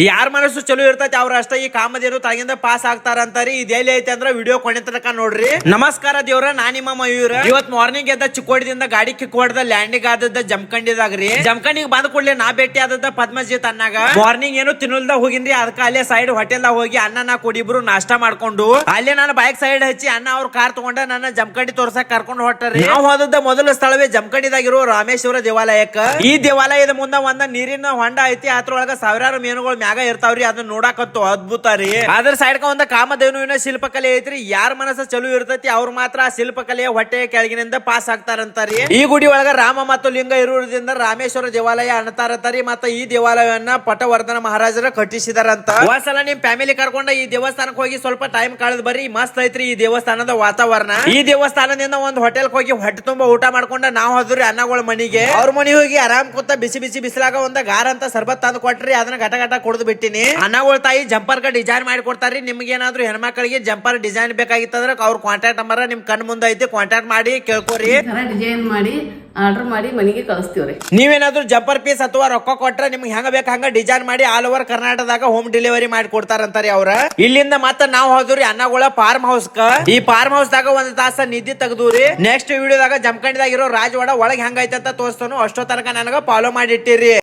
ಯಾರ ಮನಸ್ಸು ಚಲೋ ಇರ್ತೈತಿ ಅವ್ರ ಅಷ್ಟ ಈ ಕಾಮಧೇನು ತಳಗಿಂದ ಪಾಸ್ ಆಗ್ತಾರಂತಾರಿ. ಇದು ಎಲ್ಲಿ ಐತಿ ಅಂದ್ರ ವಿಡಿಯೋ ಕೊನೆ ತನಕ ನೋಡ್ರಿ. ನಮಸ್ಕಾರ ದೇವ್ರ, ನಾ ನಿಮ್ಮ ಮಯೂರ. ಇವತ್ ಮಾರ್ನಿಂಗ್ ಎದ್ದ ಚಿಕ್ಕೋಡಿದಿಂದ ಗಾಡಿ ಕಿಕ್ ಹೊಡೆದ ಲ್ಯಾಂಡಿಂಗ್ ಆದದ್ದ ಜಮಖಂಡಿದಾಗ್ರಿ. ಜಮಖಂಡಿಗೆ ಬಂದ ಕೂಡಲೇ ನಾ ಭೇಟಿ ಆದದ್ದ ಪದ್ಮಜಿತ್ ಅನ್ನಾಗ. ಮಾರ್ನಿಂಗ್ ಏನು ತಿನ್ನಲ್ದ ಹೋಗಿನ್ರಿ, ಅದಕ್ಕ ಅಲ್ಲೇ ಸೈಡ್ ಹೋಟೆಲ್ ಹೋಗಿ ಅಣ್ಣ ನಾ ಕುಡಿಬ್ರು ನಾಷ್ಟಾ ಮಾಡ್ಕೊಂಡು ಅಲ್ಲೇ ನಾನು ಬೈಕ್ ಸೈಡ್ ಹಚ್ಚಿ ಅಣ್ಣ ಅವ್ರ ಕಾರ್ ತಗೊಂಡ ನನ್ನ ಜಮಖಂಡಿ ತೋರ್ಸಕ್ ಕರ್ಕೊಂಡು ಹೊಟ್ಟರಿ. ನಾವು ಹೋದದ್ದ ಮೊದಲ ಸ್ಥಳವೇ ಜಮಖಂಡಿದಾಗಿರೋ ರಾಮೇಶ್ವರ ದೇವಾಲಯಕ್ಕ. ಈ ದೇವಾಲಯದ ಮುಂದ ಒಂದ ನೀರಿನ ಹೊಂಡ ಐತಿ, ಅದ್ರೊಳಗ ಸಾವಿರಾರು ಮೀನುಗಳು ಮ್ಯಾಗ ಇರ್ತಾವ್ರಿ. ಅದನ್ನ ನೋಡಾಕತ್ತು ಅದ್ಭುತ ರೀ. ಅದ್ರ ಸೈಡ್ ಒಂದ ಕಾಮಧೇನುವಿನ ಶಿಲ್ಪಕಲೆ ಐತ್ರಿ. ಯಾರ ಮನಸ್ಸು ಚಲೋ ಇರ್ತೈತಿ ಅವ್ರು ಮಾತ್ರ ಆ ಶಿಲ್ಪಕಲೆಯ ಹೊಟ್ಟೆ ಕೆಳಗಿನಿಂದ ಪಾಸ್ ಆಗ್ತಾರಂತಾರಿ. ಈ ಗುಡಿ ಒಳಗ ರಾಮ ಮತ್ತು ಲಿಂಗ ಇರುವುದರಿಂದ ರಾಮೇಶ್ವರ ದೇವಾಲಯ ಅನ್ನತಾರಂತಾರಿ. ಮತ್ತ ಈ ದೇವಾಲಯವನ್ನ ಪಟವರ್ಧನ ಮಹಾರಾಜರ ಕಟ್ಟಿಸಿದಾರಂತ. ಒಂದ್ಸಲ ನಿಮ್ ಫ್ಯಾಮಿಲಿ ಕರ್ಕೊಂಡ ಈ ದೇವಸ್ಥಾನಕ್ಕೆ ಹೋಗಿ ಸ್ವಲ್ಪ ಟೈಮ್ ಕಳೆದ್ ಬರ್ರಿ. ಮಸ್ತ್ ಐತ್ರಿ ಈ ದೇವಸ್ಥಾನದ ವಾತಾವರಣ. ಈ ದೇವಸ್ಥಾನದಿಂದ ಒಂದ್ ಹೋಟೆಲ್ ಹೋಗಿ ಹೊಟ್ಟೆ ತುಂಬಾ ಊಟ ಮಾಡ್ಕೊಂಡ ನಾವು ಹೋದ್ರಿ ಅನ್ನಗಳ ಮನಿಗೆ. ಅವ್ರ ಮನಿಗೆ ಹೋಗಿ ಆರಾಮ್ ಕೂತ ಬಿಸಿ ಬಿಸಿ ಬಿಸಿಲಾಗ ಒಂದ ಗಾರ ಅಂತ ಸರ್ಬತ್ ತಂದು ಕೊಟ್ರಿ. ಅದನ್ನ ಘಟ ಘಟ ಕುಡಿದು ಬಿಟ್ಟಿನಿ. ಅನ್ನಗಳ ತಾಯಿ ಜಂಪರ್ ಡಿಸೈನ್ ಮಾಡಿ ಕೊಡ್ತಾರಿ. ನಿಮ್ಗೆ ಏನಾದ್ರು ಹೆಣ್ಮಕ್ಳಿಗೆ ಜಂಪರ್ ಡಿಸೈನ್ ಬೇಕಾಗಿತ್ತಂದ್ರ ಅವ್ರ ಕಾಂಟ್ಯಾಕ್ಟ್ ನಂಬರ್ ನಿಮ್ ಕಣ್ ಮುಂದೆ ಐತಿ, ಕಾಂಟ್ಯಾಕ್ಟ್ ಮಾಡಿ ಕೇಳ್ಕೊರಿ. ಡಿಸೈನ್ ಮಾಡಿ ಆರ್ಡರ್ ಮಾಡಿ ಮನೆಗೆ ಕಳಿಸ್ತೀವ್ರಿ. ನೀವೇನಾದ್ರು ಜಂಪರ್ ಪೀಸ್ ಅಥವಾ ರೊಕ್ಕ ಕೊಟ್ರೆ ನಿಮ್ಗೆ ಹೆಂಗ ಬೇಕ ಹಂಗ ಡಿಸೈನ್ ಮಾಡಿ ಆಲ್ ಓವರ್ ಕರ್ನಾಟಕದಾಗ ಹೋಮ್ ಡೆಲಿವರಿ ಮಾಡಿ ಕೊಡ್ತಾರಂತಾರಿ ಅವ್ರ. ಇಲ್ಲಿಂದ ಮತ್ತ ನಾವು ಹೋದ್ರಿ ಅನ್ನಗಳ ಫಾರ್ಮ್ ಹೌಸ್ ಕ. ಈ ಫಾರ್ಮ್ ಹೌಸ್ ದಾಗ ಒಂದ್ ತಾಸ ನಿದ್ದೆ ತೆಗ್ದೂರಿ. ನೆಕ್ಸ್ಟ್ ವಿಡಿಯೋದಾಗ ಜಮಖಂಡಿದಾಗ ಇರೋ ರಾಜವಾಡ ಒಳಗೆ ಹೆಂಗೈತೆ ಅಂತ ತೋರಿಸ್ತಾನು. ಅಷ್ಟೋ ತನಕ ನನಗ ಫಾಲೋ ಮಾಡಿ ಇಟ್ಟಿರಿ.